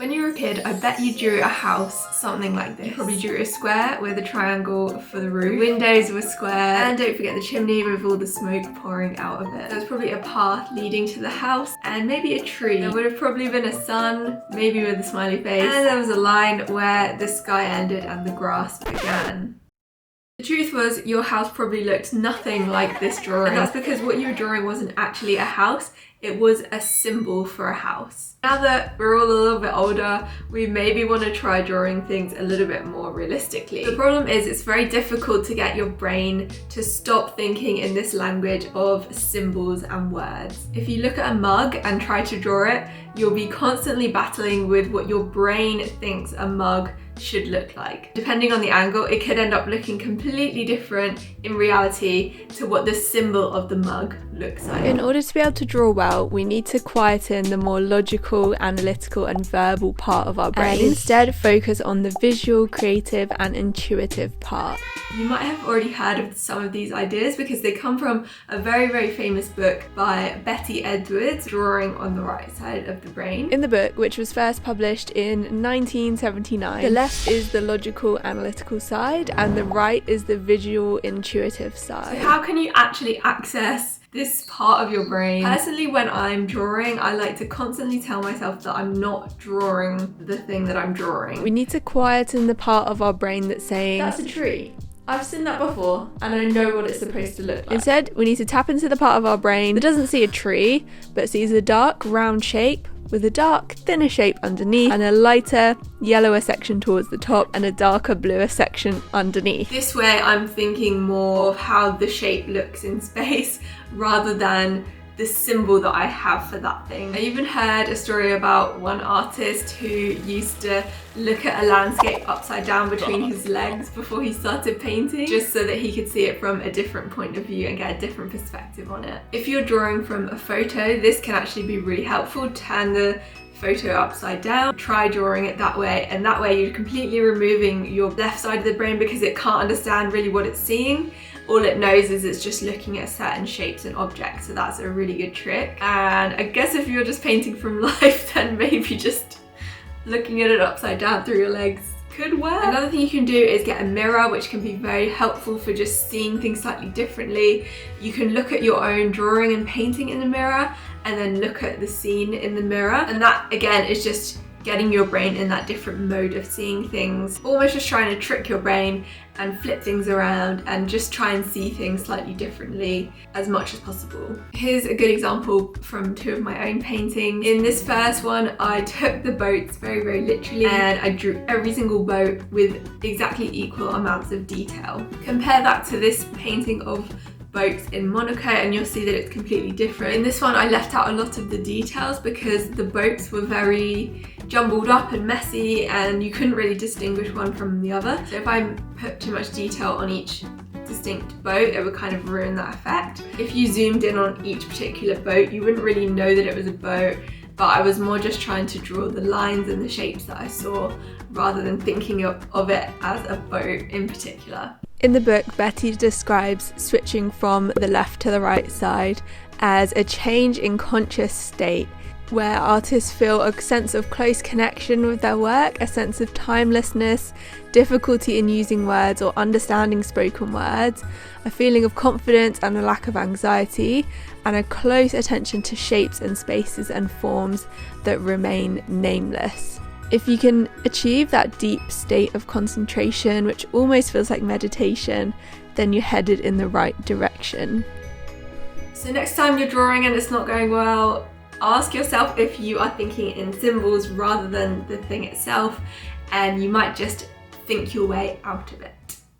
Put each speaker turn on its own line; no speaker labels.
When you were a kid, I bet you drew a house something like this. You probably drew a square with a triangle for the roof. The windows were square, and don't forget the chimney with all the smoke pouring out of it. There was probably a path leading to the house, and maybe a tree. There would have probably been a sun, maybe with a smiley face, and there was a line where the sky ended and the grass began. The truth was, your house probably looked nothing like this drawing. And that's because what you were drawing wasn't actually a house, it was a symbol for a house. Now that we're all a little bit older, we maybe want to try drawing things a little bit more realistically. The problem is it's very difficult to get your brain to stop thinking in this language of symbols and words. If you look at a mug and try to draw it, you'll be constantly battling with what your brain thinks a mug should look like. Depending on the angle, it could end up looking completely different in reality to what the symbol of the mug looks like.
In order to be able to draw well, we need to quieten the more logical, analytical and verbal part of our brain and instead focus on the visual, creative and intuitive part.
You might have already heard of some of these ideas because they come from a very, very famous book by Betty Edwards, Drawing on the Right Side of the Brain.
In the book, which was first published in 1979, the left is the logical, analytical side and the right is the visual, intuitive side.
So how can you actually access this part of your brain? Personally, when I'm drawing, I like to constantly tell myself that I'm not drawing the thing that I'm drawing.
We need to quieten the part of our brain that's saying,
"That's a tree. I've seen that before and I know what it's supposed to look like."
Instead, we need to tap into the part of our brain that doesn't see a tree, but sees a dark round shape with a dark, thinner shape underneath and a lighter, yellower section towards the top and a darker, bluer section underneath.
This way, I'm thinking more of how the shape looks in space rather than the symbol that I have for that thing. I even heard a story about one artist who used to look at a landscape upside down between his legs before he started painting, just so that he could see it from a different point of view and get a different perspective on it. If you're drawing from a photo, this can actually be really helpful. Turn the photo upside down, try drawing it that way, and that way you're completely removing your left side of the brain because it can't understand really what it's seeing. All it knows is it's just looking at certain shapes and objects, so that's a really good trick. And I guess if you're just painting from life, then maybe just looking at it upside down through your legs could work. Another thing you can do is get a mirror, which can be very helpful for just seeing things slightly differently. You can look at your own drawing and painting in the mirror and then look at the scene in the mirror. And that again is just getting your brain in that different mode of seeing things, almost just trying to trick your brain and flip things around and just try and see things slightly differently as much as possible. Here's a good example from two of my own paintings. In this first one, I took the boats very, very literally and I drew every single boat with exactly equal amounts of detail. Compare that to this painting of boats in Monaco and you'll see that it's completely different. In this one I left out a lot of the details because the boats were very jumbled up and messy and you couldn't really distinguish one from the other. So if I put too much detail on each distinct boat, it would kind of ruin that effect. If you zoomed in on each particular boat, you wouldn't really know that it was a boat, but I was more just trying to draw the lines and the shapes that I saw rather than thinking of it as a boat in particular.
In the book, Betty describes switching from the left to the right side as a change in conscious state where artists feel a sense of close connection with their work, a sense of timelessness, difficulty in using words or understanding spoken words, a feeling of confidence and a lack of anxiety, and a close attention to shapes and spaces and forms that remain nameless. If you can achieve that deep state of concentration, which almost feels like meditation, then you're headed in the right direction.
So next time you're drawing and it's not going well, ask yourself if you are thinking in symbols rather than the thing itself, and you might just think your way out of it.